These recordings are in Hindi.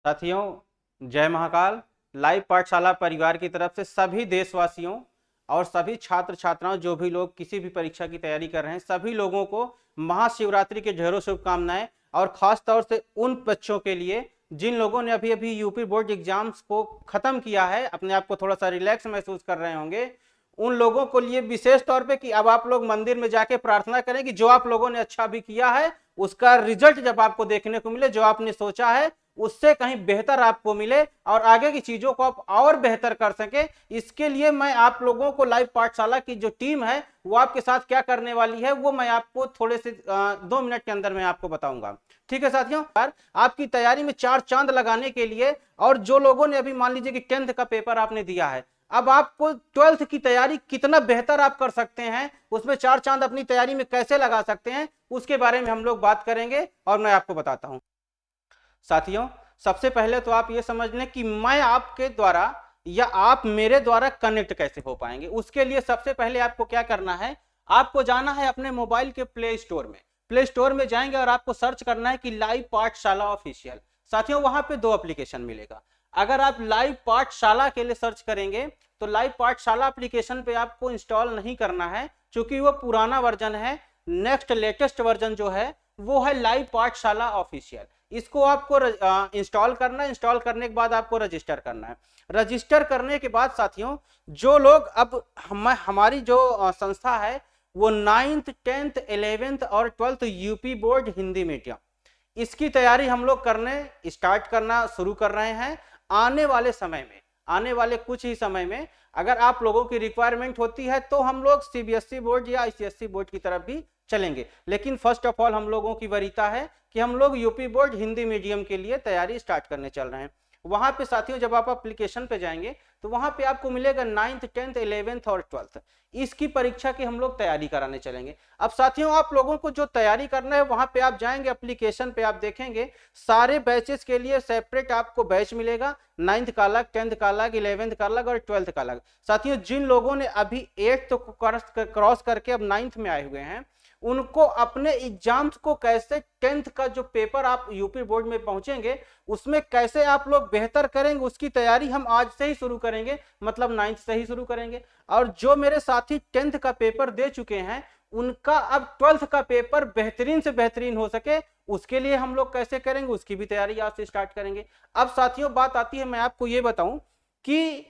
साथियों, जय महाकाल। लाइव पाठशाला परिवार की तरफ से सभी देशवासियों और सभी छात्र छात्राओं, जो भी लोग किसी भी परीक्षा की तैयारी कर रहे हैं, सभी लोगों को महाशिवरात्रि के ढेरों शुभकामनाएं। और खास तौर से उन बच्चों के लिए जिन लोगों ने अभी अभी यूपी बोर्ड एग्जाम्स को खत्म किया है, अपने आप को थोड़ा सा रिलैक्स महसूस कर रहे होंगे, उन लोगों को लिए विशेष तौर पे कि अब आप लोग मंदिर में जाके प्रार्थना करें कि जो आप लोगों ने अच्छा भी किया है उसका रिजल्ट जब आपको देखने को मिले, जो आपने सोचा है उससे कहीं बेहतर आपको मिले और आगे की चीजों को आप और बेहतर कर सके। इसके लिए मैं आप लोगों को लाइव पाठशाला की जो टीम है वो आपके साथ क्या करने वाली है वो मैं आपको थोड़े से 2 मिनट के अंदर मैं आपको बताऊंगा। ठीक है साथियों, आपकी तैयारी में 4 चांद लगाने के लिए, और जो लोगों ने अभी मान लीजिए कि 10th का पेपर आपने दिया है, अब आपको 12th की तैयारी कितना बेहतर आप कर सकते हैं, उसमें 4 चांद अपनी तैयारी में कैसे लगा सकते हैं, उसके बारे में हम लोग बात करेंगे और मैं आपको बताता हूं। साथियों, सबसे पहले तो आप ये समझ लें कि मैं आपके द्वारा या आप मेरे द्वारा कनेक्ट कैसे हो पाएंगे। उसके लिए सबसे पहले आपको क्या करना है, आपको जाना है अपने मोबाइल के प्ले स्टोर में। प्ले स्टोर में जाएंगे और आपको सर्च करना है कि लाइव पाठशाला ऑफिशियल। साथियों, वहां पे 2 एप्लीकेशन मिलेगा। अगर आप लाइव पाठशाला के लिए सर्च करेंगे तो लाइव पाठशाला एप्लीकेशन पे आपको इंस्टॉल नहीं करना है, क्योंकि वो पुराना वर्जन है। नेक्स्ट लेटेस्ट वर्जन जो है वो है लाइव पाठशाला ऑफिशियल। इसको आपको इंस्टॉल करना है। इंस्टॉल करने के बाद आपको रजिस्टर करना है। रजिस्टर करने के बाद साथियों, जो लोग अब हमारी जो संस्था है वो 9th 10th 11th और 12th UP board Hindi medium, इसकी तैयारी हम लोग स्टार्ट करना शुरू कर रहे हैं। आने वाले समय में, आने वाले कुछ ही समय में अगर आप लोगों की रिक्वायरमेंट होती है तो हम लोग सीबीएसई बोर्ड या आईसीएसई बोर्ड की तरफ भी चलेंगे। लेकिन फर्स्ट ऑफ ऑल हम लोगों की वरीयता है कि हम लोग यूपी बोर्ड हिंदी मीडियम के लिए तैयारी स्टार्ट करने चल रहे हैं। वहां पे साथियों, जब आप एप्लीकेशन पे जाएंगे तो वहां पे आपको मिलेगा 9th 10th 11th और 12th, इसकी परीक्षा की हम लोग तैयारी कराने चलेंगे। अब साथियों, आप लोगों को जो तैयारी करना है वहां पे आप जाएंगे, एप्लीकेशन पे आप देखेंगे सारे बैचेस के लिए सेपरेट आपको बैच मिलेगा। 9th का अलग, 10th का अलग, 11th का अलग और 12th का अलग। साथियों, जिन लोगों ने अभी 8th को क्रॉस करके अब 9th में आए हुए हैं, उनको अपने एग्जाम्स को कैसे 10th का जो पेपर आप यूपी बोर्ड में पहुंचेंगे उसमें कैसे आप लोग बेहतर करेंगे, उसकी तैयारी हम आज से ही शुरू करेंगे, मतलब 9th से ही शुरू करेंगे। और जो मेरे साथी 10th का पेपर दे चुके हैं उनका अब 12th का पेपर बेहतरीन से बेहतरीन हो सके, उसके लिए हम लोग कैसे करेंगे उसकी भी तैयारी आज से स्टार्ट करेंगे। अब साथियों, बात आती है, मैं आपको ये बताऊं कि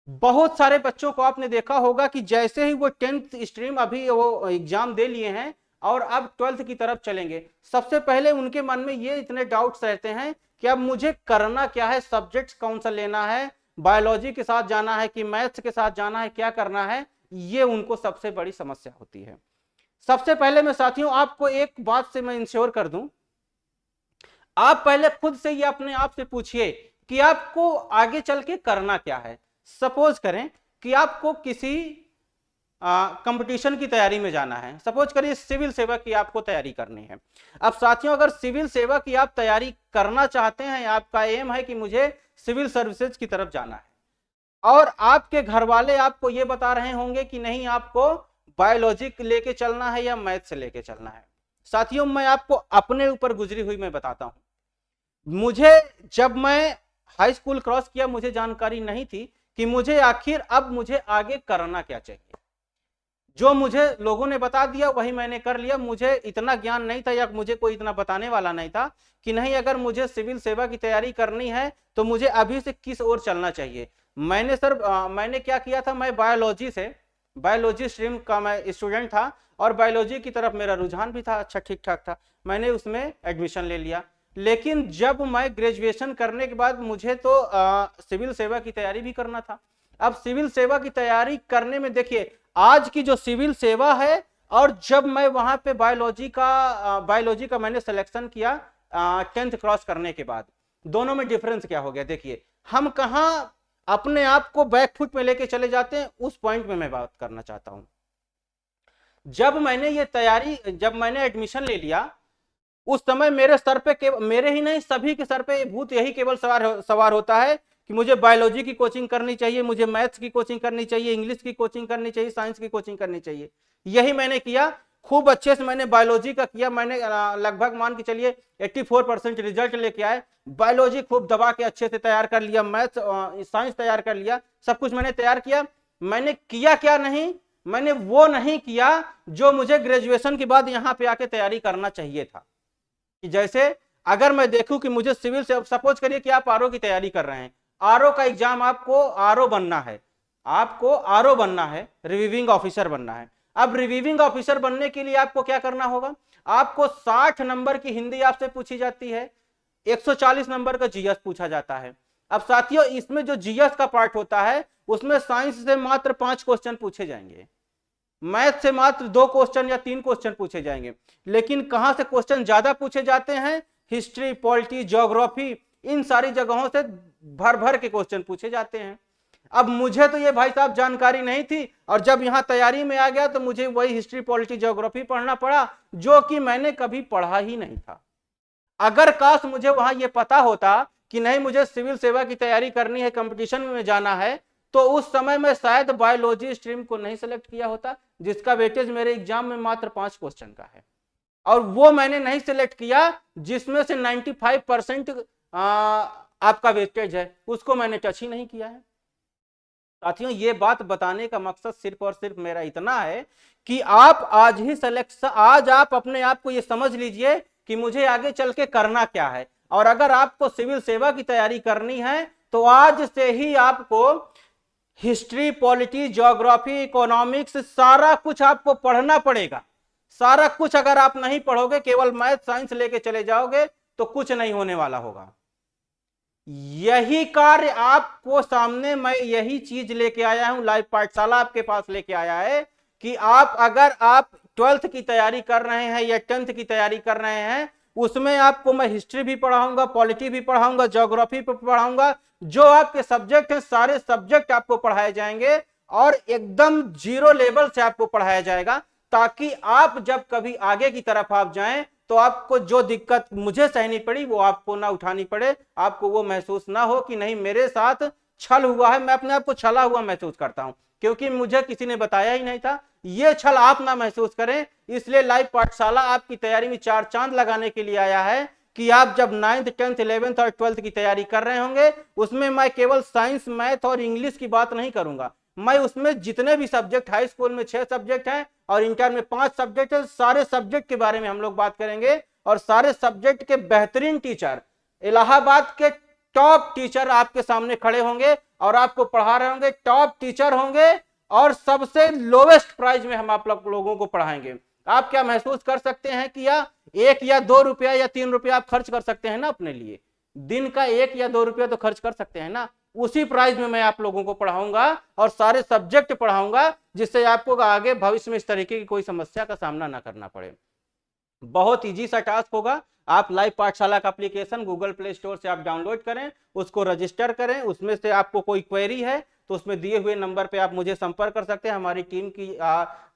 बहुत सारे बच्चों को आपने देखा होगा कि जैसे ही वो 10th स्ट्रीम अभी वो एग्जाम दे लिए हैं और अब 12th की तरफ चलेंगे, सबसे पहले उनके मन में ये इतने डाउट्स रहते हैं कि अब मुझे करना क्या है, सब्जेक्ट्स कौन सा लेना है, बायोलॉजी के साथ जाना है कि मैथ्स के साथ जाना है, क्या करना है, ये उनको सबसे बड़ी समस्या होती है। सबसे पहले मैं साथियों आपको एक बात से मैं इंश्योर कर दूं, आप पहले खुद से ये अपने आप से पूछिए कि आपको आगे चल के करना क्या है। सपोज करें कि आपको किसी कंपटीशन की तैयारी में जाना है, सपोज करिए सिविल सेवा की आपको तैयारी करनी है। अब साथियों, अगर सिविल सेवा की आप तैयारी करना चाहते हैं, आपका एम है कि मुझे सिविल सर्विसेज की तरफ जाना है, और आपके घर वाले आपको यह बता रहे होंगे कि नहीं, आपको बायोलॉजी लेके चलना है या मैथ से लेके चलना है। साथियों, मैं आपको अपने ऊपर गुजरी हुई मैं बताता हूं। मुझे जब मैं हाई स्कूल क्रॉस किया, मुझे जानकारी नहीं थी कि मुझे आखिर अब मुझे आगे करना क्या चाहिए। जो मुझे लोगों ने बता दिया वही मैंने कर लिया। मुझे इतना ज्ञान नहीं था या मुझे कोई इतना बताने वाला नहीं था कि नहीं, अगर मुझे सिविल सेवा की तैयारी करनी है तो मुझे अभी से किस ओर चलना चाहिए। मैंने क्या किया था, मैं बायोलॉजी स्ट्रीम का मैं स्टूडेंट था और बायोलॉजी की तरफ मेरा रुझान भी था, अच्छा ठीक ठाक था, मैंने उसमें एडमिशन ले लिया। लेकिन जब मैं ग्रेजुएशन करने के बाद मुझे तो सिविल सेवा की तैयारी भी करना था। अब सिविल सेवा की तैयारी करने में देखिए, आज की जो सिविल सेवा है और जब मैं वहां पे बायोलॉजी का मैंने सिलेक्शन किया 10th क्रॉस करने के बाद, दोनों में डिफरेंस क्या हो गया देखिए। हम कहां अपने आप को बैकफुट में लेके चले जाते हैं, उस पॉइंट में मैं बात करना चाहता हूं। जब मैंने एडमिशन ले लिया, उस समय मेरे सर पे, मेरे ही नहीं सभी के सर पे भूत यही केवल सवार होता है कि मुझे बायोलॉजी की कोचिंग करनी चाहिए, मुझे मैथ्स की कोचिंग करनी चाहिए, इंग्लिश की कोचिंग करनी चाहिए, साइंस की कोचिंग करनी चाहिए। यही मैंने किया। खूब अच्छे से मैंने बायोलॉजी का किया, मैंने लगभग मान के चलिए 84% रिजल्ट लेके आए। बायोलॉजी खूब दबा के अच्छे से तैयार कर लिया, मैथ साइंस तैयार कर लिया, सब कुछ मैंने तैयार किया। मैंने किया क्या नहीं, मैंने वो नहीं किया जो मुझे ग्रेजुएशन के बाद यहाँ पे आके तैयारी करना चाहिए था। कि जैसे अगर मैं देखूं कि मुझे सिविल से, सपोज करिए कि आप आरओ की तैयारी कर रहे हैं, आरओ का एग्जाम, आपको आरओ बनना है, आपको आरओ बनना है, रिव्यूइंग ऑफिसर बनना है। अब रिव्यूइंग ऑफिसर बनने के लिए आपको क्या करना होगा, आपको 60 नंबर की हिंदी आपसे पूछी जाती है, 140 नंबर का जीएस पूछा जाता है। अब साथियों इसमें जो जीएस का पार्ट होता है उसमें साइंस से मात्र 5 क्वेश्चन पूछे जाएंगे, मैथ से मात्र 2 क्वेश्चन या 3 क्वेश्चन पूछे जाएंगे। लेकिन कहां से क्वेश्चन ज्यादा पूछे जाते हैं, हिस्ट्री, पॉलिटी, ज्योग्राफी, इन सारी जगहों से भर भर के क्वेश्चन पूछे जाते हैं। अब मुझे तो ये भाई साहब जानकारी नहीं थी, और जब यहां तैयारी में आ गया तो मुझे वही हिस्ट्री, पॉलिटी, ज्योग्राफी पढ़ना पड़ा जो कि मैंने कभी पढ़ा ही नहीं था। अगर काश मुझे वहां ये पता होता कि नहीं मुझे सिविल सेवा की तैयारी करनी है, कंपटीशन में जाना है, तो उस समय मैं शायद बायोलॉजी स्ट्रीम को नहीं सिलेक्ट किया होता, जिसका वेटेज मेरे एग्जाम में मात्र 5 क्वेश्चन का है। और वो मैंने नहीं सिलेक्ट किया जिसमें से 95% आपका वेटेज है, उसको मैंने टच ही नहीं किया है। साथियों ये बात बताने का मकसद सिर्फ और सिर्फ मेरा इतना है कि आप आज ही सिलेक्शन, आज आप अपने आप को ये समझ लीजिए कि मुझे आगे चल के करना क्या है। और अगर आपको सिविल सेवा की तैयारी करनी है तो आज से ही आपको हिस्ट्री, पॉलिटी, ज्योग्राफी, इकोनॉमिक्स, सारा कुछ आपको पढ़ना पड़ेगा। सारा कुछ अगर आप नहीं पढ़ोगे, केवल मैथ साइंस लेके चले जाओगे तो कुछ नहीं होने वाला होगा। यही कार्य आपको सामने, मैं यही चीज लेके आया हूं, लाइव पाठशाला आपके पास लेके आया है कि आप अगर आप 12th की तैयारी कर रहे हैं या 10th की तैयारी कर रहे हैं, उसमें आपको मैं हिस्ट्री भी पढ़ाऊंगा, पॉलिटी भी पढ़ाऊंगा, ज्योग्राफी भी पढ़ाऊंगा, जो आपके सब्जेक्ट हैं सारे सब्जेक्ट आपको पढ़ाए जाएंगे और एकदम जीरो लेवल से आपको पढ़ाया जाएगा, ताकि आप जब कभी आगे की तरफ आप जाएं तो आपको जो दिक्कत मुझे सहनी पड़ी वो आपको ना उठानी पड़े, आपको वो महसूस ना हो कि नहीं मेरे साथ छल हुआ है। मैं अपने आप को छला हुआ महसूस करता हूं क्योंकि मुझे किसी ने बताया ही नहीं था। ये छल आप ना महसूस करें, इसलिए लाइव पाठशाला आपकी तैयारी में 4 चांद लगाने के लिए आया है कि आप जब 9th, 10th, 11th और 12th की तैयारी कर रहे होंगे, उसमें मैं केवल साइंस, मैथ और इंग्लिश की बात नहीं करूंगा, मैं उसमें जितने भी सब्जेक्ट, हाई स्कूल में 6 सब्जेक्ट हैं और इंटर में 5 सब्जेक्ट है, सारे सब्जेक्ट के बारे में हम लोग बात करेंगे। और सारे सब्जेक्ट के बेहतरीन टीचर, इलाहाबाद के टॉप टीचर आपके सामने खड़े होंगे और आपको पढ़ा रहे होंगे, टॉप टीचर होंगे और सबसे लोवेस्ट प्राइस में हम आप लोगों को पढ़ाएंगे। आप क्या महसूस कर सकते हैं कि या 1 या 2 रुपया या 3 रुपया आप खर्च कर सकते हैं ना अपने लिए, दिन का 1 या 2 रुपया तो खर्च कर सकते हैं ना, उसी प्राइस में मैं आप लोगों को पढ़ाऊंगा और सारे सब्जेक्ट पढ़ाऊंगा, जिससे आपको आगे भविष्य में इस तरीके की कोई समस्या का सामना ना करना पड़े। बहुत इजी सा टास्क होगा। आप लाइव पाठशाला का एप्लीकेशन गूगल प्ले स्टोर से आप डाउनलोड करें, उसको रजिस्टर करें, उसमें से आपको कोई क्वेरी है तो उसमें दिए हुए नंबर पे आप मुझे संपर्क कर सकते हैं। हमारी टीम की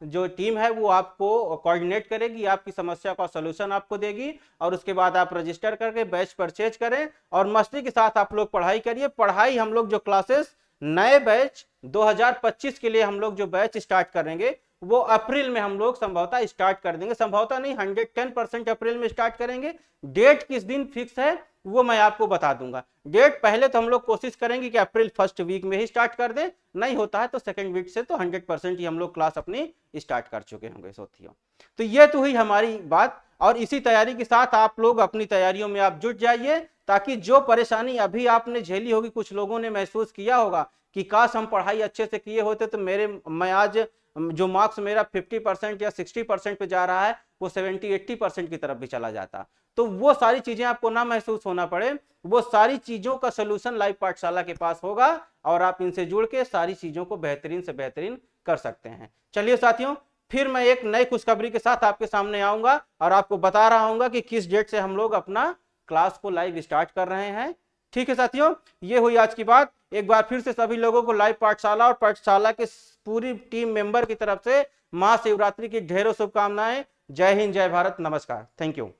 जो टीम है वो आपको कोऑर्डिनेट करेगी, आपकी समस्या का सलूशन आपको देगी और उसके बाद आप रजिस्टर करके बैच परचेज करें और मस्ती के साथ आप लोग पढ़ाई करिए। पढ़ाई हम लोग जो क्लासेस नए बैच 2025 के लिए हम लोग जो बैच स्टार्ट करेंगे वो अप्रैल में हम लोग संभवतः स्टार्ट कर देंगे, संभवतः नहीं 110% अप्रैल में स्टार्ट करेंगे। डेट किस दिन फिक्स है वो मैं आपको बता दूंगा। डेट पहले तो हम लोग कोशिश करेंगे कि अप्रैल फर्स्ट वीक में ही स्टार्ट कर दें, नहीं होता है तो सेकंड वीक से तो 100% ही हम लोग क्लास अपनी स्टार्ट कर चुके होंगे साथियों। तो ये तो हुई हमारी बात और इसी तैयारी के साथ आप लोग अपनी तैयारियों में आप जुट जाइए, ताकि जो परेशानी अभी आपने झेली होगी, कुछ लोगों ने महसूस किया होगा कि काश हम पढ़ाई अच्छे से किए होते तो मैं आज जो मार्क्स मेरा 50% या 60% पे जा रहा है वो 70-80% की तरफ भी चला जाता। तो वो सारी चीजें आपको ना महसूस होना पड़े, वो सारी चीजों का सलूशन लाइव पाठशाला के पास होगा और आप इनसे जुड़ के सारी चीजों को बेहतरीन से बेहतरीन कर सकते हैं। चलिए साथियों, फिर मैं एक नई खुशखबरी के साथ आपके सामने आऊंगा और आपको बता रहा हूं कि किस डेट से हम लोग अपना क्लास को लाइव स्टार्ट कर रहे हैं। ठीक है साथियों, ये हुई आज की बात। एक बार फिर से सभी लोगों को लाइव पाठशाला और पाठशाला के पूरी टीम मेंबर की तरफ से महाशिवरात्रि की ढेरों शुभकामनाएं। जय हिंद, जय भारत, नमस्कार, थैंक यू।